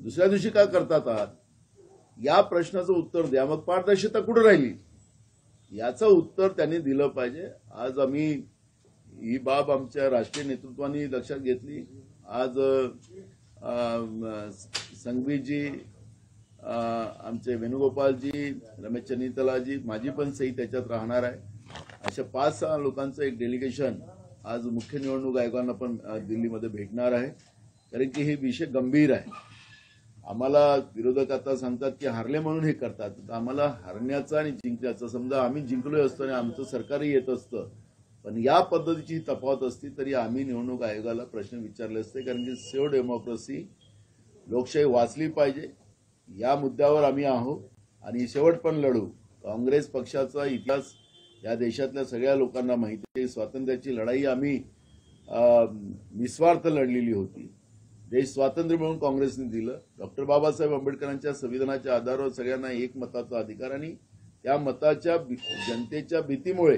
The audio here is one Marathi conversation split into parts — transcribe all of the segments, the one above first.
दुसऱ्या दिवशी का करतात आहात, या प्रश्नाचं उत्तर द्या. मग पारदर्शकता कुठे राहिली याचं उत्तर त्यांनी दिलं पाहिजे. आज आम्ही ही बाब आमच्या राष्ट्रीय नेतृत्वाने लक्षात घेतली. आज संघवीजी, आमचे वेणुगोपालजी, रमेश चन्नीतलाजी, माझी पण सही त्याच्यात राहणार आहे. अशा 5-6 लोकांचं एक डेलिगेशन आज मुख्य निवडणूक आयोगांना पण दिल्लीमध्ये भेटणार आहे. कारण की हे विषय गंभीर आहे. आम्हाला विरोधक आता सांगतात की हारले म्हणून हे करतात. आम्हाला हारण्याचं आणि जिंकण्याचं, समजा आम्ही जिंकलोय असतो आणि आमचं सरकारही येत असतं, पण या पद्धतीची तफावत असती तरी आम्ही निवडणूक आयोगाला प्रश्न विचारले असते. कारण की सेव्ह डेमोक्रेसी, लोकशाही वाचली पाहिजे, या मुद्द्यावर आम्ही आहोत आणि शेवट पण लढू. काँग्रेस पक्षाचा इतिहास या देशातल्या सगळ्या लोकांना माहिती आहे. स्वातंत्र्याची लढाई आम्ही निस्वार्थ लढलेली होती. देश स्वातंत्र्य म्हणून काँग्रेसने दिलं. डॉक्टर बाबासाहेब आंबेडकरांच्या संविधानाच्या आधारावर सगळ्यांना एक मताचा अधिकार आणि त्या मताच्या जनतेच्या भीतीमुळे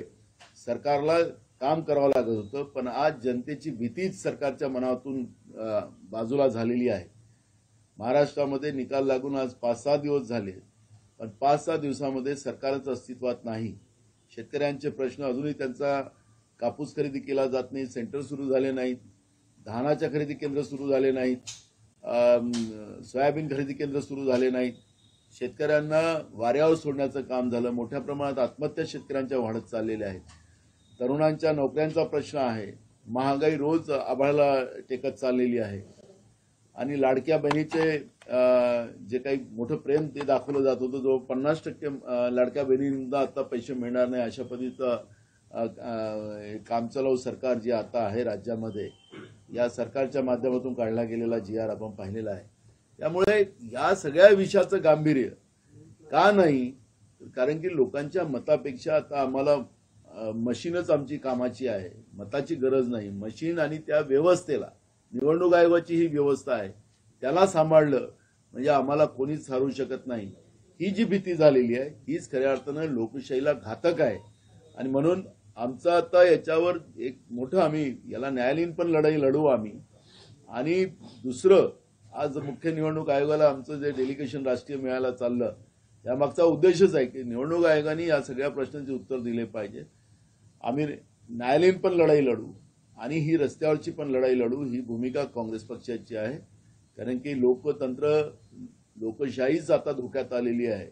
सरकारला काम करावं लागत होतं. पण आज जनतेची भीतीच सरकारच्या मनातून बाजूला झालेली आहे. महाराष्ट्रामध्ये निकाल लागून आज 5-6 दिवस झाले, पण 5-6 दिवसामध्ये सरकारच अस्तित्वात नाही. शेतकऱ्यांचे प्रश्न अजूनही, त्यांचा कापूस खरेदी केला जात नाही, सेंटर सुरू झाले नाहीत, धानाच्या खरेदी केंद्र सुरू झाले नाहीत, सोयाबीन खरेदी केंद्र सुरू झाले नाहीत. शेतकऱ्यांना वाऱ्यावर सोडण्याचं काम झालं. मोठ्या प्रमाणात आत्महत्या शेतकऱ्यांच्या वाढत चाललेल्या आहेत. तरुणांच्या नोकऱ्यांचा प्रश्न आहे. महागाई रोज आभाळाला टेकत चाललेली आहे. आणि लाडक्या बहिणीचे जे काही मोठं प्रेम ते दाखवलं जात होतं, जो 50% लाडक्या बहिणींना आता पैसे मिळणार नाही अशा पद्धतीचं कामचलाऊ सरकार जे आता आहे राज्यामध्ये, या सरकारच्या माध्यमातून काढला गेलेला GR आपण पाहिलेला आहे. त्यामुळे या सगळ्या विषयाचं गांभीर्य का नाही, कारण की लोकांच्या मतापेक्षा आता आम्हाला मशीनच आमची कामाची आहे. मताची गरज नाही. मशीन आणि त्या व्यवस्थेला, निवडणूक आयोगाची ही व्यवस्था आहे, त्याला सांभाळलं म्हणजे आम्हाला कोणीच हारू शकत नाही. ही जी भीती झालेली आहे हीच खऱ्या अर्थानं लोकशाहीला घातक आहे. आणि म्हणून आमचं आता याच्यावर एक मोठं, आम्ही याला न्यायालयीन पण लढाई लढवू आम्ही. आणि दुसरं, आज मुख्य निवडणूक आयोगाला आमचं जे डेलिगेशन राष्ट्रीय मिळायला चाललं, यामागचा उद्देशच आहे की निवडणूक आयोगाने या सगळ्या प्रश्नांचे उत्तर दिले पाहिजे. आम्ही न्यायालयीन पण लढाई लढू आणि ही रस्त्यावरची पण लढाई लढू. ही भूमिका काँग्रेस पक्षाची आहे. कारण की लोकतंत्र, लोकशाहीच आता धोक्यात आलेली आहे.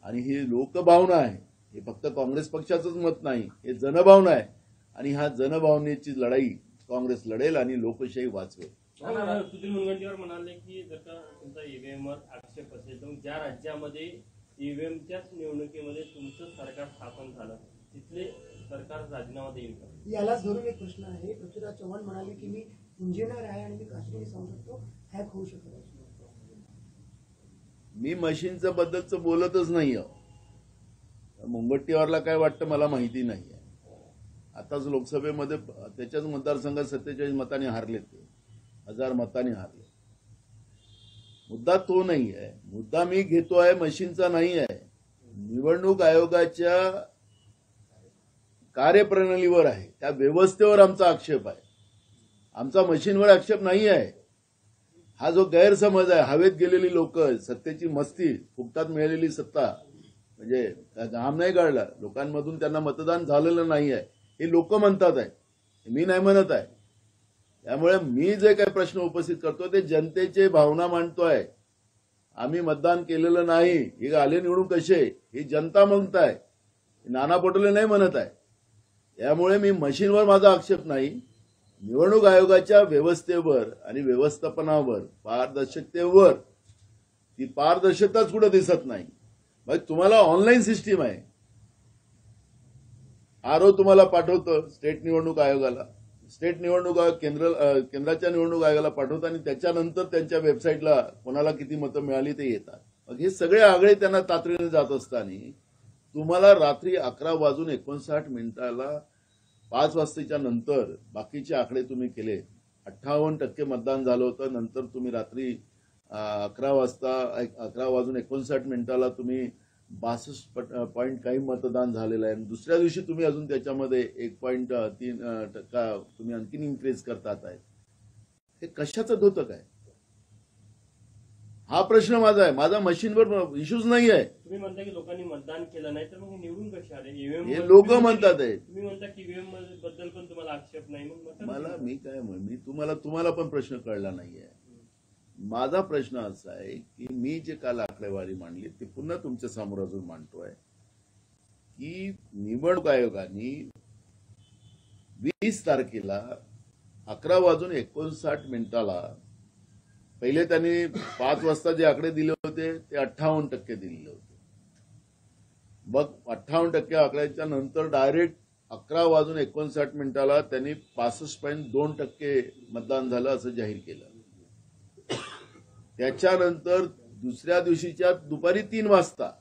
आणि ही लोकभावना आहे. हे फक्त काँग्रेस पक्षाचंच मत नाही, हे जनभावना आहे. आणि ह्या जनभावनेची लढाई काँग्रेस लढेल आणि लोकशाही वाचवेल. सुधीर मुनगंटीवार म्हणाले की जर का तुमचा ईव्हीएमवर आक्षेप असेल तर ज्या राज्यामध्ये ईव्हीएमच्याच निवडणुकीमध्ये तुमचं सरकार स्थापन झालं तिथले सरकार राजीनामा देईल का? यालाच धरून एक प्रश्न आहे. पृथ्वीराज चव्हाण म्हणाले की मी इंजिनियर आहे आणि मी काश्मीरी सांगू शकतो, हॅक होऊ शकतो. मी मशीनच्या बद्दलचं बोलतच नाही आहो. मुनगंटीवारला काय वाटतं मला माहिती नाही आहे. आताच लोकसभेमध्ये त्याच्याच मतदारसंघात 47 मतांनी हारले, ते 1000 मतांनी हारले. मुद्दा तो नाही आहे. मुद्दा मी घेतो आहे मशीनचा नाही आहे, निवडणूक आयोगाच्या कार्यप्रणालीवर आहे, त्या व्यवस्थेवर आमचा आक्षेप आहे. आमचा मशीनवर आक्षेप नाही आहे. हा जो गैरसमज आहे, हवेत गेलेली लोक, सत्तेची मस्ती, फुकटात मिळालेली सत्ता, म्हणजे घाम नाही काढला, लोकांमधून त्यांना मतदान झालेलं नाही आहे, हे लोक म्हणतात आहे, मी नाही म्हणत आहे. त्यामुळे मी जे काही प्रश्न उपस्थित करतो ते जनतेचे भावना मांडतोय. आम्ही मतदान केलेलं नाही, हे आले निवडून कसे, ही जनता म्हणत आहे, नाना पटोले नाही म्हणत आहे. त्यामुळे मी मशीनवर माझा आक्षेप नाही, निवडणूक आयोगाच्या व्यवस्थेवर आणि व्यवस्थापनावर, पारदर्शकतेवर. ती पारदर्शकताच कुठे दिसत नाही. मग तुम्हाला ऑनलाईन सिस्टीम आहे, आरओ तुम्हाला पाठवतं स्टेट निवडणूक आयोगाला, स्टेट निवडणूक आयोग केंद्राच्या निवडणूक आयोगाला पाठवतं आणि त्याच्यानंतर त्यांच्या वेबसाईटला कोणाला किती मतं मिळाली ते येतात. मग हे सगळे आगळे त्यांना तातडीने जात असताना तुम्हाला रात्री 11:59 5 वाजताच्या नंतर बाकीचे आकडे तुम्ही केले, 58% मतदान झालं होतं. नंतर तुम्ही रात्री 11:59 तुम्ही 62 पॉईंट काही मतदान झालेलं आहे. दुसऱ्या दिवशी तुम्ही अजून त्याच्यामध्ये 1.3% तुम्ही आणखीन इन्क्रीज करतात आहे. हे कशाचं द्योतक आहे? हा प्रश्न माझा आहे. माझा मशीनवर इश्यूज नाही आहे. तुम्ही म्हणता की लोकांनी मतदान केलं नाही तर मग हे निवडून कसे आले? हे लोक म्हणतात आहेत. तुम्ही म्हणता की ईव्हीएम बद्दल पण तुम्हाला आक्षेप नाही, मग मला मी काय मी तुम्हाला पण प्रश्न कळला नाहीये. माझा प्रश्न असा आहे की मी जे काल आकडेवारी मांडली ते पुन्हा तुमच्या समोर अजून मांडतोय की निवडणूक आयोगाने 20 तारखेला 11:59 पहिले त्यांनी 5 वाजता जे आकडे दिले होते ते 58% दिलेले होते. मग 58% आकड्याच्या नंतर डायरेक्ट 11:59 त्यांनी 65.2% मतदान झालं असं जाहीर केलं. त्याच्यानंतर दुसऱ्या दिवशीच्या दुपारी 3 वाजता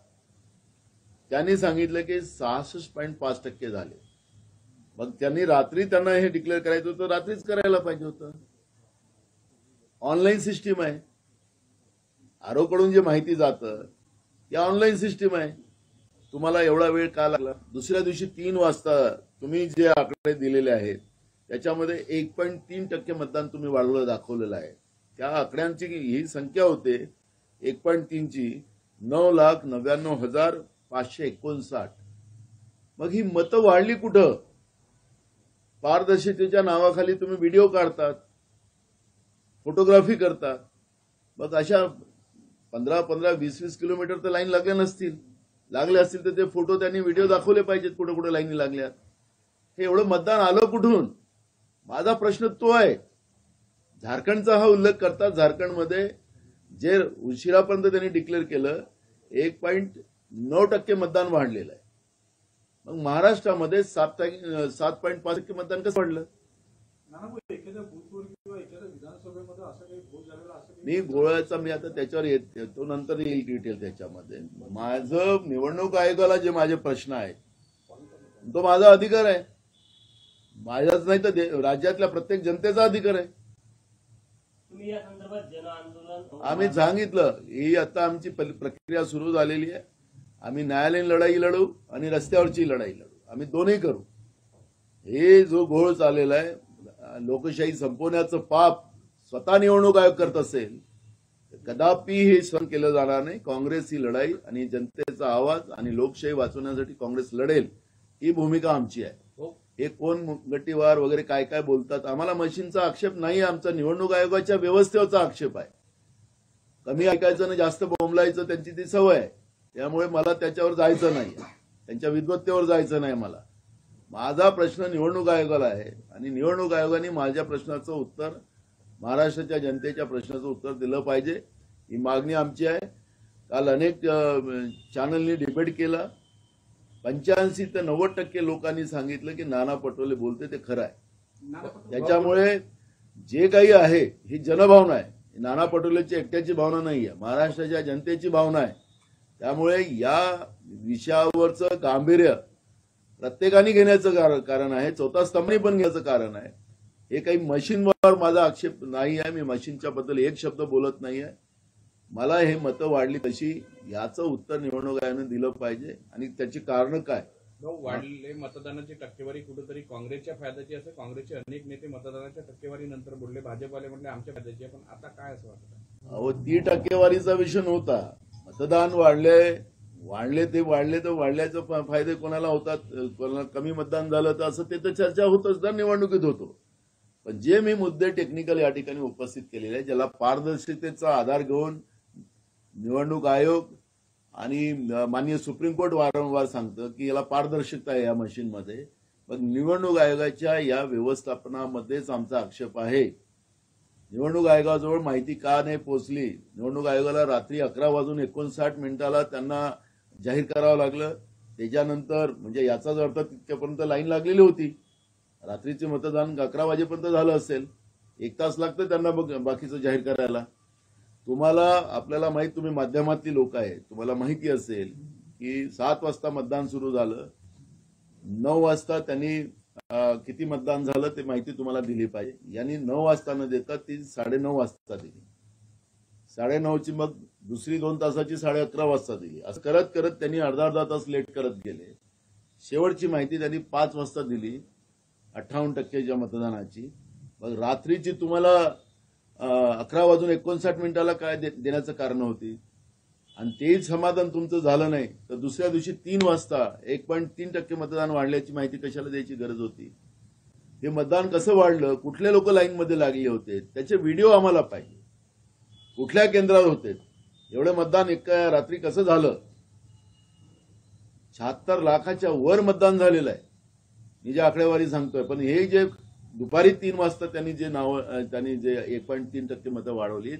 त्यांनी सांगितलं की 66.5% झाले. मग त्यांनी रात्री त्यांना हे डिक्लेअर करायचं होतं, रात्रीच करायला पाहिजे होतं. ऑनलाईन सिस्टीम आहे. आरोकडून जे माहिती जातं या ऑनलाईन सिस्टीम आहे. तुम्हाला एवढा वेळ का लागला? दुसऱ्या दिवशी 3 वाजता तुम्ही जे आकडे दिलेले आहेत त्याच्यामध्ये 1.3% मतदान तुम्ही वाढवलं दाखवलेलं आहे. त्या आकड्यांची ही संख्या होते 1.3 ची 9,99,559. मग ही मतं वाढली कुठं? पारदर्शकतेच्या नावाखाली तुम्ही व्हिडिओ काढतात, फोटोग्राफी करतात. मग अशा 15-15, 20-20 किलोमीटर तर लाईन लागल्या नसतील. लागले असतील तर ते फोटो त्यांनी व्हिडिओ दाखवले पाहिजेत कुठे कुठे लाईनी लागल्यात. हे एवढं मतदान आलं कुठून? माझा प्रश्न तो आहे. झारखंडचा हा उल्लेख करतात. झारखंडमध्ये जे उशिरापर्यंत त्यांनी डिक्लेअर केलं 1.9% मतदान वाढलेलं आहे. मग महाराष्ट्रामध्ये 7.5% मतदान कसं वाढलं? मी गोळ्याचा मी आता त्याच्यावर येतो, नंतर येईल डिटेल त्याच्यामध्ये. माझं निवडणूक आयोगाला जे माझे प्रश्न आहेत तो माझा अधिकार आहे. माझाच नाही तर राज्यातल्या प्रत्येक जनतेचा अधिकार आहे. तुम्ही या संदर्भात जन आंदोलन आम्ही सांगितलं ही आता आमची प्रक्रिया सुरू झालेली आहे. आम्ही न्यायालयीन लढाई लढू आणि रस्त्यावरची लढाई लढू. आम्ही दोन्ही करू. हे जो घोळ चाललेला आहे, लोकशाही संपवण्याचं पाप स्वतः निवडणूक आयोग करत असेल कदापि हे सहन केलं जाणार नाही. काँग्रेस ही लढाई आणि जनतेचा आवाज आणि लोकशाही वाचवण्यासाठी काँग्रेस लढेल ही भूमिका आमची आहे. हे कोण गट्टीवार वगैरे काय काय बोलतात, आम्हाला मशीनचा आक्षेप नाही. आमचा निवडणूक आयोगाच्या व्यवस्थेचा आक्षेप आहे. कमी ऐकायचं आणि जास्त बोंबलायचं त्यांची ती सवय आहे. त्यामुळे मला त्याच्यावर जायचं नाही, त्यांच्या विद्वत्तेवर जायचं नाही. माझा प्रश्न निवडणूक आयोगाला आहे आणि निवडणूक आयोगाने माझ्या प्रश्नाचं उत्तर, महाराष्ट्राच्या जनतेच्या प्रश्नाचं उत्तर दिलं पाहिजे. ही मागणी आमची आहे. काल अनेक चॅनलनी डिबेट केला. 85 ते 90% लोकांनी सांगितलं की नाना पटोले बोलते ते खरं आहे. त्याच्यामुळे जे काही आहे ही जनभावना आहे. नाना पटोलेची एकट्याची भावना नाही आहे, महाराष्ट्राच्या जनतेची भावना आहे. त्यामुळे या विषयावरचं गांभीर्य प्रत्येकाने घेण्याचं कारण आहे. चौथा स्तंभनी पण घेण्याचं कारण आहे. हे काही मशीनवर माझा आक्षेप नाही आहे. मी मशीनच्या बद्दल एक शब्द बोलत नाही आहे. मला हे मतं वाढली कशी याचं उत्तर निवडणूक आयोगाने दिलं पाहिजे आणि त्याची कारणं काय. वाढले मतदानाची टक्केवारी कुठेतरी काँग्रेसच्या फायद्याची असं काँग्रेसचे अनेक नेते मतदानाच्या टक्केवारीनंतर बोलले, भाजपवाले म्हणले आमच्या फायद्याची आहे. पण आता काय असं वाटतं? अहो, ती टक्केवारीचा विषय नव्हता. मतदान वाढले तर वाढल्याचे फायदे कोणाला होतात, कोणाला कमी मतदान झालं तर असं ते तर चर्चा होतच दर निवडणुकीत होतो. पण जे मी मुद्दे टेक्निकल या ठिकाणी उपस्थित केलेले आहे, ज्याला पारदर्शकतेचा आधार घेऊन निवडणूक आयोग आणि माननीय सुप्रीम कोर्ट वारंवार सांगतं की याला पारदर्शकता आहे या मशीनमध्ये. मग निवडणूक आयोगाच्या या व्यवस्थापनामध्येच आमचा आक्षेप आहे. निवडणूक आयोगाजवळ माहिती का नाही पोहोचली? निवडणूक आयोगाला रात्री 11:59 त्यांना जाहीर करावं लागलं. त्याच्यानंतर म्हणजे याचाच अर्थ तितक्यापर्यंत लाईन लागलेली होती. रात्रीचे मतदान 11 वाजेपर्यंत झालं असेल. 1 तास लागतं त्यांना बाकीचं जाहीर करायला. आपल्याला माहित, तुम्ही माध्यमातली लोक आहे, तुम्हाला माहिती असेल की 7 वाजता मतदान सुरू झालं. 9 वाजता त्यांनी किती मतदान झालं ते माहिती तुम्हाला दिली पाहिजे. यांनी 9 वाजता न देता ती 9:30 वाजता दिली. 9:30ची मग दुसरी 2 तासाची 11:30 वाजता दिली. असं करत करत त्यांनी अर्धा तास लेट करत गेले. शेवटची माहिती त्यांनी 5 वाजता दिली 58%च्या मतदानाची. मग रात्रीची तुम्हाला 11:59 काय देण्याचं कारण होती. आणि तेही समाधान तुमचं झालं नाही तर दुसऱ्या दिवशी 3 वाजता 1.3% मतदान वाढल्याची माहिती कशाला द्यायची गरज होती. हे मतदान कसं वाढलं, कुठले लोक लाईनमध्ये लागले होते, त्याचे व्हिडिओ आम्हाला पाहिजे. कुठल्या केंद्रावर होते, एवढं मतदान एका रात्री कसं झालं. 76 लाखाच्या वर मतदान झालेलं आहे, मी जे आकडेवारी सांगतोय. पण हे जे दुपारी 3 वाजता त्यांनी जे 1.3% मतं वाढवली,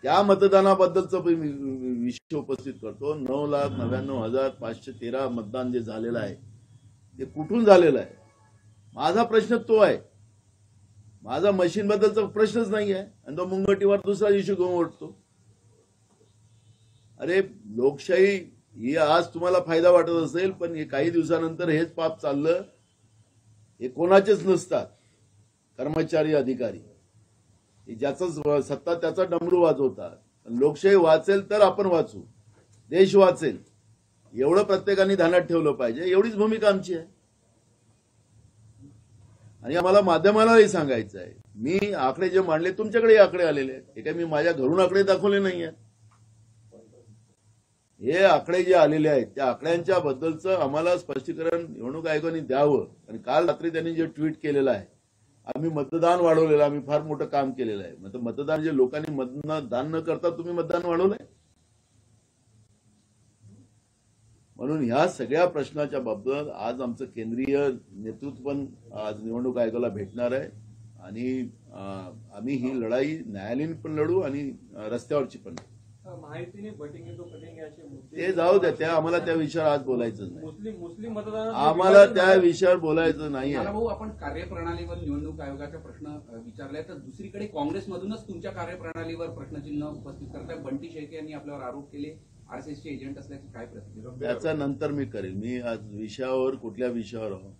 त्या मतदानाबद्दलचं विषय उपस्थित करतो. 9,99,513 मतदान जे झालेलं आहे ते कुठून झालेलं आहे, माझा प्रश्न तो आहे. माझा मशीनबद्दलचा प्रश्नच नाही आहे. आणि तो मुंगटीवर दुसरा इश्यू घेऊन ओढतो. अरे लोकशाही ही आज तुम्हाला फायदा वाटत असेल, पण हे काही दिवसानंतर हेच पाप चाललं. हे कोणाचेच नसतात, कर्मचारी अधिकारी ज्याचं सत्ता त्याचा डमरू वाजवतात. लोकशाही वाचेल तर आपण वाचू, देश वाचेल, एवढं प्रत्येकाने ध्यानात ठेवलं पाहिजे. एवढीच भूमिका आमची आहे. आणि आम्हाला माध्यमालाही सांगायचं आहे, मी आकडे जे मांडले तुमच्याकडे आकडे आलेले आहेत. हे काय मी माझ्या घरून आकडे दाखवले नाही आहेत. हे आकडे जे आलेले आहेत त्या आकड्यांच्या बद्दलचं आम्हाला स्पष्टीकरण निवडणूक आयोगाने द्यावं. आणि काल रात्री त्यांनी जे ट्विट केलेलं आहे, आम्ही मतदान वाढवलेलं, आम्ही फार मोठं काम केलेलं आहे. मतदान जे लोकांनी मतदान न करता तुम्ही मतदान वाढवलंय. म्हणून ह्या सगळ्या प्रश्नाच्या बाबतीत आज आमचं केंद्रीय नेतृत्व पण आज निवडणूक आयोगाला भेटणार आहे. आणि आम्ही ही लढाई न्यायालयीन पण लढू आणि रस्त्यावरची पण. माहितीने बटिंग तो कटिंग असे मुद्दे ते जाऊ द्या, त्या आम्हाला त्या विषयावर आज बोलायचं नाही. मुस्लिम मतदार आम्हाला त्या विषयावर बोलायचं नाही आहे. भाऊ, आपण कार्यप्रणालीवर निवडणूक आयोगाचा प्रश्न विचारलाय, तर दुसरीकडे काँग्रेसमधूनच तुमच्या कार्यप्रणालीवर प्रश्नचिन्ह उपस्थित करताय. बंटी शेळके यांनी आपल्यावर आरोप केले आरएसएसचे एजंट असल्याची काय प्रतिक्रिया? त्याचा नंतर मी करेल. मी आज विषयावर कुठल्या विषयावर आहो,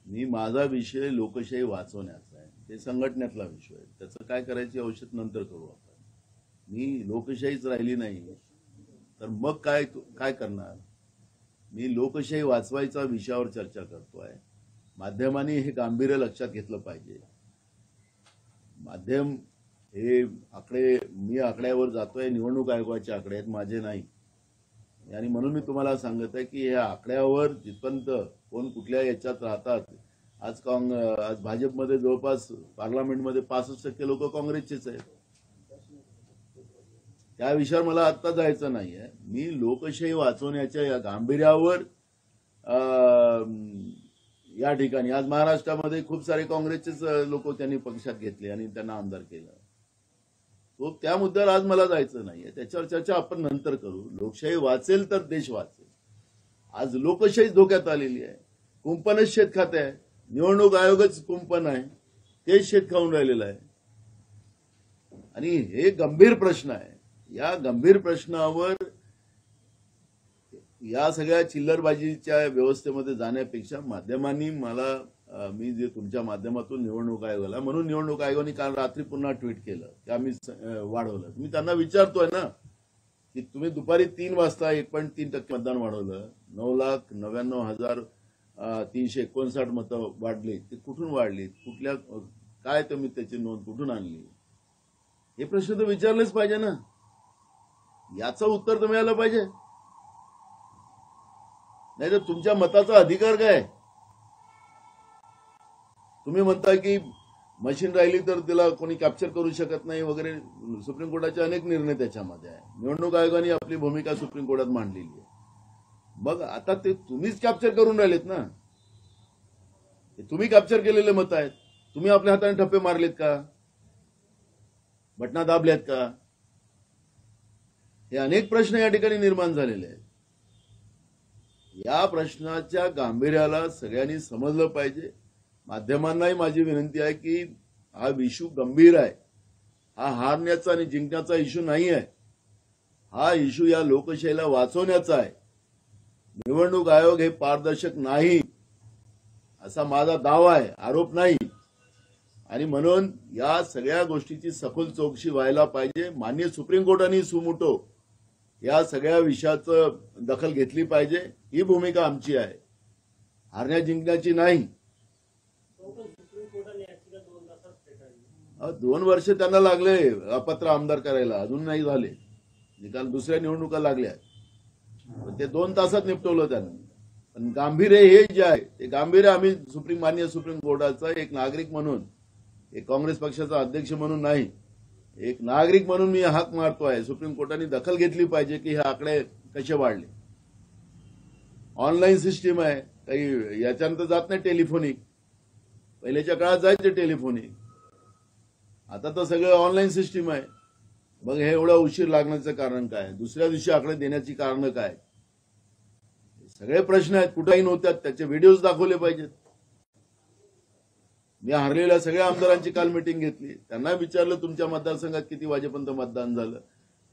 मी माझा विषय लोकशाही वाचवण्याचा आहे. ते संघटनेतला विषय आहे. त्याचं काय करायची औषध नंतर करू आपण. मी लोकशाहीच राहिली नाही तर मग काय करणार. मी लोकशाही वाचवायचा विषयावर चर्चा करतोय. माध्यमांनी हे गांभीर्य लक्षात घेतलं पाहिजे. माध्यम हे आकडे, मी आकड्यावर जातोय, निवडणूक आयोगाचे आकडे आहेत, माझे नाही. आणि म्हणून मी तुम्हाला सांगत आहे की या आकड्यावर जिथपर्यंत कोण कुठल्या याच्यात राहतात. आज भाजपमध्ये जवळपास पार्लमेंटमध्ये 65% लोक काँग्रेसचेच आहेत. त्या विषयावर मला आत्ता जायचं नाहीये. मी लोकशाही वाचवण्याच्या या गांभीर्यावर या ठिकाणी आज महाराष्ट्रामध्ये खूप सारे काँग्रेसचेच लोक त्यांनी पक्षात घेतले आणि त्यांना आमदार केलं. तो त्या मुद्द्यावर आज मला जायचं नाहीये. त्याच्यावर चर्चा आपण नंतर करू. लोकशाही वाचेल तर देश वाचेल. आज लोकशाही धोक्यात आलेली आहे. कुंपणच शेत खाते आहे. निवडणूक आयोगच कुंपण आहे, तेच शेत खाऊन राहिलेलं आहे. आणि हे गंभीर प्रश्न आहे. या गंभीर प्रश्नावर या सगळ्या चिल्लरबाजीच्या व्यवस्थेमध्ये जाण्यापेक्षा माध्यमांनी मी जे तुमच्या माध्यमातून निवडणूक आयोगाला, म्हणून निवडणूक आयोगाने काल रात्री पुन्हा ट्विट केलं की आम्ही वाढवलं. मी त्यांना विचारतोय ना की तुम्ही दुपारी 3 वाजता 1.3% मतदान वाढवलं, 9,99,359 मतं वाढली. ते कुठून वाढली, कुठल्या काय तुम्ही त्याची नोंद कुठून आणली, हे प्रश्न तर विचारलेच पाहिजे ना. याचं उत्तर तर मिळालं पाहिजे. नाही तर तुमच्या मताचा अधिकार काय. तुम्ही म्हणता की मशीन राहिली तर तिला कोणी कॅप्चर करू शकत नाही वगैरे. सुप्रीम कोर्टाचे अनेक निर्णय त्याच्यामध्ये आहे. निवडणूक आयोगाने आपली भूमिका सुप्रीम कोर्टात मांडलेली आहे. मग आता ते तुम्हीच कॅप्चर करून राहिलेत ना. तुम्ही कॅप्चर केलेले मत आहेत. तुम्ही आपल्या हाताने ठप्पे मारलेत का, बटना दाबल्यात का. हे अनेक प्रश्न या ठिकाणी निर्माण झालेले आहेत. या प्रश्नाच्या गांभीर्याला सगळ्यांनी समजलं पाहिजे. माध्यमांनाही माझी विनंती आहे की हा इश्यू गंभीर आहे. हा हारण्याचा आणि जिंकण्याचा इश्यू नाही आहे. हा इश्यू या लोकशाहीला वाचवण्याचा आहे. निवडणूक आयोग हे पारदर्शक नाही असा माझा दावा आहे, आरोप नाही. आणि म्हणून या सगळ्या गोष्टीची सखोल चौकशी व्हायला पाहिजे. माननीय सुप्रीम कोर्टाने सुमोटो या सगळ्या विषयाचं दखल घेतली पाहिजे. ही भूमिका आमची आहे, हारण्या जिंकण्याची नाही. 2 वर्ष त्यांना लागले अपात्र आमदार करायला, अजून नाही झाले. निकाल दुसऱ्या निवडणुका लागल्या, पण ते 2 तासात निपटवलं त्यांनी. पण गांभीर्य हे जे आहे ते गांभीर्य आम्ही माननीय सुप्रीम कोर्टाचा एक नागरिक म्हणून, एक काँग्रेस पक्षाचा अध्यक्ष म्हणून नाही, एक नागरिक म्हणून मी हाक मारतो आहे. सुप्रीम कोर्टाने दखल घेतली पाहिजे की हे आकडे कसे वाढले. ऑनलाईन सिस्टीम आहे, काही याच्यानंतर जात नाही टेलिफोनिक. पहिल्याच्या काळात जायचे टेलिफोनिक, आता तर सगळं ऑनलाईन सिस्टीम आहे. मग हे एवढा उशीर लागण्याचं कारण काय? दुसऱ्या दिवशी आकडे देण्याची कारणं काय? सगळे प्रश्न आहेत. कुठेही नव्हत्यात, त्याचे व्हिडिओज दाखवले पाहिजेत. मी हरलेल्या सगळ्या आमदारांची काल मिटिंग घेतली. त्यांना विचारलं तुमच्या मतदारसंघात किती वाजेपर्यंत मतदान झालं.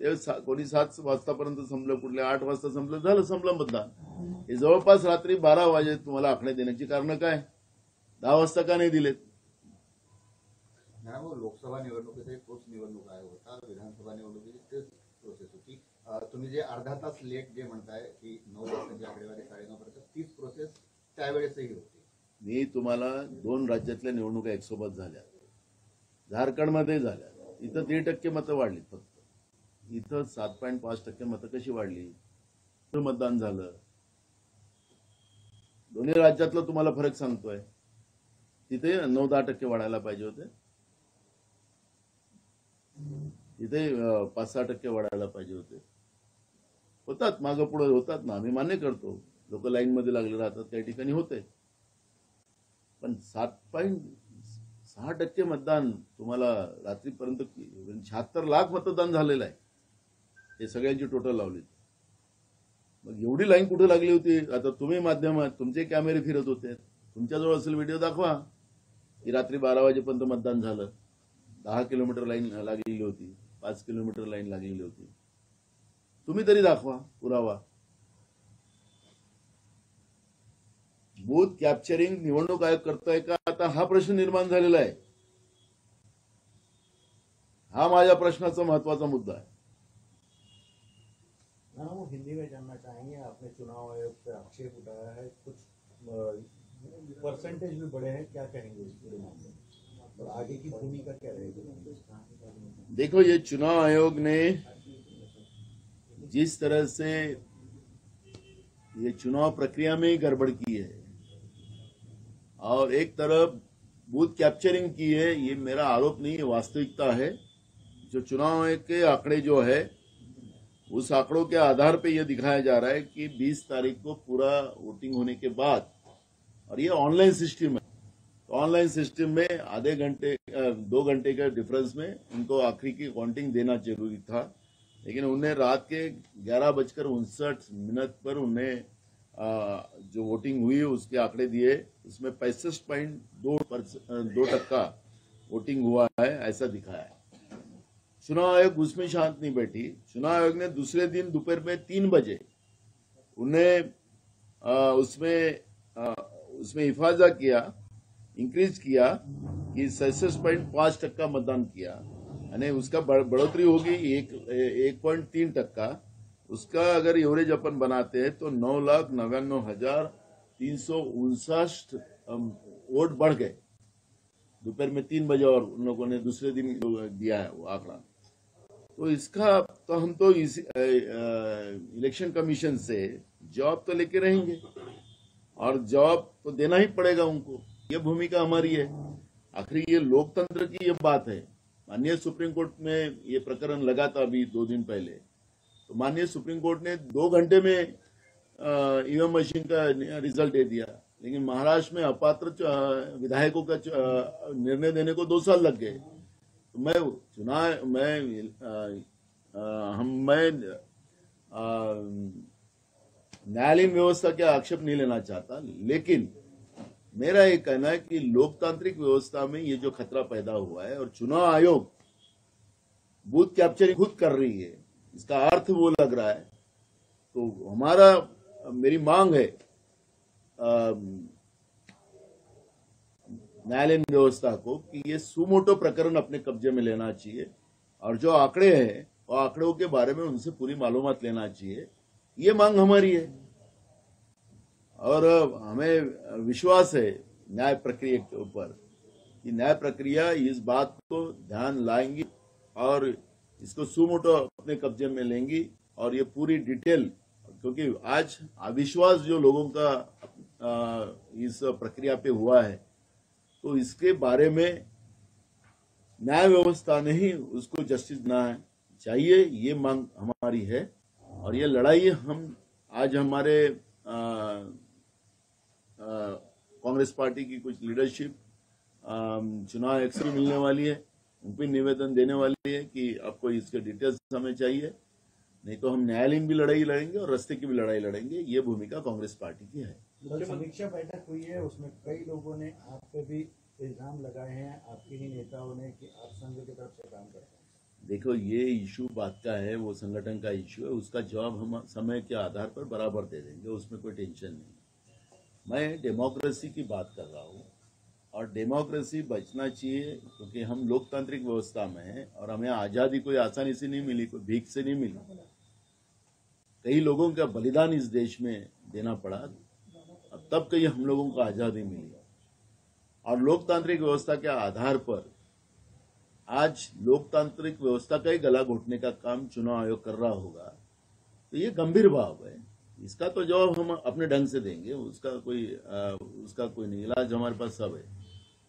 ते कोणी 7 वाजतापर्यंत संपलं, कुठल्या 8 वाजता संपलं, संपलं मतदान. हे जवळपास रात्री 12 वाजे तुम्हाला आकडे देण्याची कारणं काय? 10 वाजता का नाही दिलेत? लोकसभा निवडणुकीचा एक तोच निवडणूक आयोग होता, विधानसभा निवडणुकीची तेच प्रोसेस होती. तुम्ही जे अर्धा तास लेट जे म्हणताय की 9 वाजताची आकडेवारी 9:30 पर्यंत, तीच प्रोसेस त्यावेळेसही होती. मी तुम्हाला 2 राज्यातल्या निवडणुका एकसोबत झाल्या, झारखंडमध्ये झाल्या. इथं 1.5% मतं वाढली फक्त. इथं 7.5% मतं कशी वाढली? मतदान झालं. दोन्ही राज्यातलं तुम्हाला फरक सांगतोय. तिथे 9-10% वाढायला पाहिजे होते, तिथे 5-6% वाढायला पाहिजे होते. होतात मागं पुढे होतात ना, आम्ही मान्य करतो. लोक लाईन मध्ये लागले राहतात, त्या ठिकाणी होते. पण 7.6% मतदान तुम्हाला रात्रीपर्यंत 76 लाख मतदान झालेलं आहे. हे सगळ्यांची टोटल लावली. मग एवढी लाईन कुठे लागली होती? आता तुम्ही माध्यमात तुमचे कॅमेरे फिरत होते, तुमच्याजवळ असेल व्हिडिओ दाखवा की रात्री 12 वाजेपर्यंत मतदान झालं. 10 किलोमीटर लाईन लागलेली होती, 5 किलोमीटर लाईन लागलेली होती. तुम्ही तरी दाखवा पुरावा. बूथ कॅप्चरिंग निवडणूक आयोग करतोय का आता हा प्रश्न निर्माण झालेला आहे. हा माझ्या प्रश्नाचा महत्वाचा मुद्दा आहे. वो हिंदी में जानना चाहेंगे, आपने चुनाव आयोग पे आक्षेप उठाया है, कुछ परसेंटेज भी बढ़े हैं, क्या कहेंगे इस पूरे मामले में और आगे की भूमिका क्या रहेगी? देखो, ये चुनाव आयोग ने जिस तरह से ये चुनाव प्रक्रिया में ही गड़बड़ की है और एक तरफ बूथ कैप्चरिंग की है, ये मेरा आरोप नहीं है, वास्तविकता है. जो चुनाव आयोग के आंकड़े जो है, उस आंकड़ों के आधार पे ये दिखाया जा रहा है कि 20 तारीख को पूरा वोटिंग होने के बाद, और ये ऑनलाइन सिस्टम है, तो ऑनलाइन सिस्टम में आधे घंटे 2 घंटे के डिफरेंस में उनको आखिरी की काउंटिंग देना जरूरी था. लेकिन उन्हें रात के 11:59 पर उन्हें जो वोटिंग हुई उसके आंकड़े दिए, उसमें 65.2% वोटिंग हुआ है, ऐसा दिखाया है. चुनाव आयोग उसमें शांत नहीं बैठी. चुनाव आयोग ने दूसरे दिन दोपहर में 3 बजे उन्हें उसमें इफाजा किया, इंक्रीज किया कि 66.5% मतदान किया, यानी उसका बढ़ोतरी होगी 1.3%. उसका अगर एवरेज अपन बनाते हैं तो 9,99,359 वोट बढ़ गए दोपहर में 3 बजे, और उन लोगों ने दूसरे दिन दिया है वो आंकड़ा. तो इसका तो हम तो इस इलेक्शन कमीशन से जवाब तो लेके रहेंगे, और जवाब तो देना ही पड़ेगा उनको. ये भूमिका हमारी है. आखिर ये लोकतंत्र की ये बात है. माननीय सुप्रीम कोर्ट में ये प्रकरण लगा था अभी 2 दिन पहले, तो माननीय सुप्रीम कोर्ट ने 2 घंटे में ईवीएम मशीन का रिजल्ट दे दिया. लेकिन महाराष्ट्र में अपात्र विधायकों का निर्णय देने को 2 साल लग गए. तो मैं न्यायालयीन व्यवस्था के आक्षेप नहीं लेना चाहता, लेकिन मेरा ये कहना है कि लोकतांत्रिक व्यवस्था में ये जो खतरा पैदा हुआ है, और चुनाव आयोग बूथ कैप्चरिंग खुद कर रही है, इसका अर्थ वो लग रहा है. तो मेरी मांग है न्यायालयीन व्यवस्था को कि ये सुमोटो प्रकरण अपने कब्जे में लेना चाहिए, और जो आंकड़े हैं वो आंकड़ों के बारे में उनसे पूरी मालूमात लेना चाहिए. ये मांग हमारी है, और हमें विश्वास है न्याय प्रक्रिया के ऊपर कि न्याय प्रक्रिया इस बात को ध्यान लाएंगी और इसको सुमोटो अपने कब्जे में लेंगी और ये पूरी डिटेल, क्योंकि आज अविश्वास जो लोगों का इस प्रक्रिया पे हुआ है, तो इसके बारे में न्याय व्यवस्था ने ही उसको जस्टिस देना चाहिए, ये मांग हमारी है। और ये लड़ाई हम आज हमारे कांग्रेस पार्टी की कुछ लीडरशिप चुनाव आयोग से मिलने वाली है, उन पर निवेदन देने वाली है कि आपको इसके डिटेल्स हमें चाहिए, नहीं तो हम न्यायालयीन भी लड़ाई लड़ेंगे और रास्ते की भी लड़ाई लड़ेंगे। ये भूमिका कांग्रेस पार्टी की है। कल समीक्षा बैठक हुई है, उसमें कई लोगों ने आप पे भी इल्जाम लगाए हैं, आपके ही नेताओं ने, कि आप संघ की तरफ से काम करते हैं। देखो, ये इशू बात का है, वो संगठन का इशू है, उसका जवाब हम समय के आधार पर बराबर दे देंगे, उसमें कोई टेंशन नहीं। मैं डेमोक्रेसी की बात कर रहा हूँ और डेमोक्रेसी बचना चाहिए, क्योंकि हम लोकतांत्रिक व्यवस्था में हैं और हमें आजादी कोई आसानी से नहीं मिली, कोई भीख से नहीं मिली। कई लोगों का बलिदान इस देश में देना पड़ा, अब तब कहीं हम लोगों को आजादी मिली। और लोकतांत्रिक व्यवस्था के आधार पर आज लोकतांत्रिक व्यवस्था का ही गला घोटने का काम चुनाव आयोग कर रहा होगा, तो ये गंभीर भाव है। इसका तो जवाब हम अपने ढंग से देंगे, उसका कोई नहीं, इलाज हमारे पास सब है।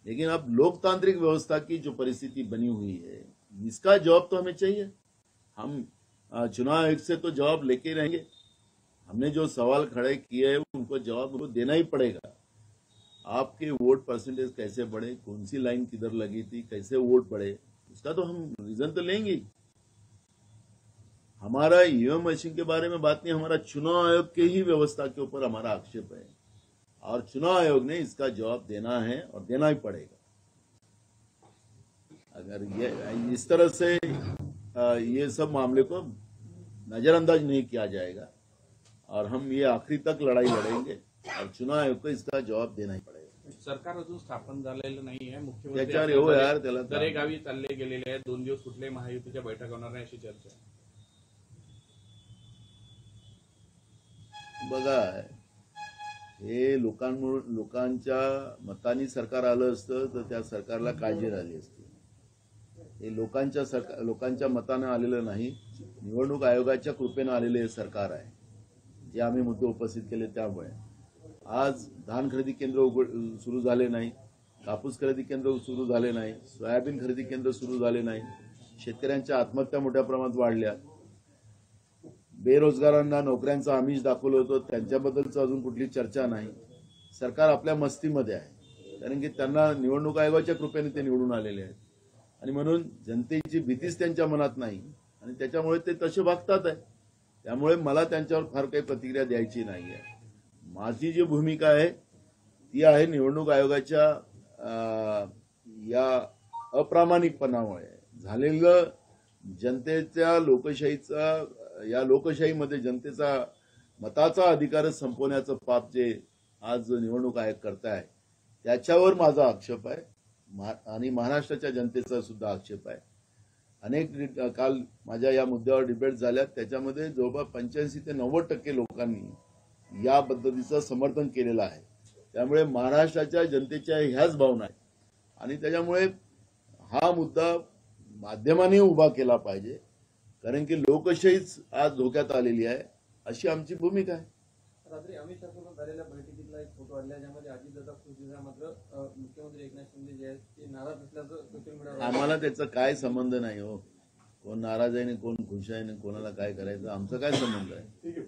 लेकिन अब लोकतांत्रिक व्यवस्था की जो परिस्थिति बनी हुई है, इसका जवाब तो हमें चाहिए। हम चुनाव आयोग से तो जवाब लेके रहेंगे। हमने जो सवाल खड़े किए हैं उनको जवाब उनको देना ही पड़ेगा। आपके वोट परसेंटेज कैसे बढ़े, कौन सी लाइन किधर लगी थी, कैसे वोट बढ़े, उसका तो हम रीजन तो लेंगे। हमारा ईवीएम मशीन के बारे में बात नहीं, हमारा चुनाव आयोग के ही व्यवस्था के ऊपर हमारा आक्षेप है और चुनाव आयोग ने इसका जवाब देना है और देना ही पड़ेगा। अगर ये इस तरह से ये सब मामले को नजरअंदाज नहीं किया जाएगा और हम ये आखिरी तक लड़ाई लड़ेंगे और चुनाव आयोग को इसका जवाब देना ही पड़ेगा। सरकार अजून स्थापन झालेलं नाहीये, त्याच्यावर हो यार, त्याला दरेगावी चालले गेलेले आहेत, 2 दिवस कुठल्याही महायुतीच्या बैठक होणार नाही अशी चर्चा आहे। बघा, हे लोकांच्या मतानी सरकार आलं असतं तर त्या सरकारला काळजी राहिली असती। हे लोकांच्या मताने आलेलं नाही, निवडणूक आयोगाच्या कृपेने आलेले सरकार आहे, जे आम्ही मुद्दे उपस्थित केले त्यामुळे। आज धान खरेदी केंद्र सुरू झाले नाही, कापूस खरेदी केंद्र सुरू झाले नाही, सोयाबीन खरेदी केंद्र सुरू झाले नाही, शेतकऱ्यांच्या आत्महत्या मोठ्या प्रमाणात वाढल्या, बेरोजगारांना नोकऱ्यांचा आमिष दाखवलं होतं त्यांच्याबद्दलचं अजून कुठली चर्चा नाही। सरकार आपल्या मस्तीमध्ये आहे, कारण की त्यांना निवडणूक आयोगाच्या कृपेने ते निवडून आलेले आहेत आणि म्हणून जनतेची भीतीच त्यांच्या मनात नाही आणि त्याच्यामुळे ते तसे वागतात आहे। त्यामुळे मला त्यांच्यावर फार काही प्रतिक्रिया द्यायची नाही आहे। माझी जी भूमिका आहे ती आहे निवडणूक आयोगाच्या या अप्रामाणिकपणामुळे झालेलं जनतेच्या या लोकशाहीमध्ये जनतेचा मताचा अधिकार संपवण्याचं पाप जे आज निवडणूक आयोग करताय त्याच्यावर माझा आक्षेप आहे आणि महाराष्ट्राच्या जनतेचा सुद्धा आक्षेप आहे। अनेक काल माझ्या या मुद्द्यावर डिबेट झाल्या, त्याच्यामध्ये जवळपास 85 ते 90% लोकांनी या पद्धतीचं समर्थन केलेलं आहे। त्यामुळे महाराष्ट्राच्या जनतेच्या ह्याच भावना आहेत आणि त्याच्यामुळे हा मुद्दा माध्यमांनी उभा केला पाहिजे, कारण की लोकशाहीच आज धोक्यात आलेली आहे, अशी आमची भूमिका आहे। रात्री अमित शहासोबत झालेल्या बैठकीतला एक फोटो आला ज्यामध्ये अजितदादा खुश दिसला, मात्र मुख्यमंत्री एकनाथ शिंदे जे आहेत ते नाराज असल्याचं सोशल मीडियावर आम्हाला त्याचा काय संबंध नाही हो, कोण नाराज आहे आणि कोण खुश आहे आणि कोणाला काय करायचं, आमचा काय संबंध आहे।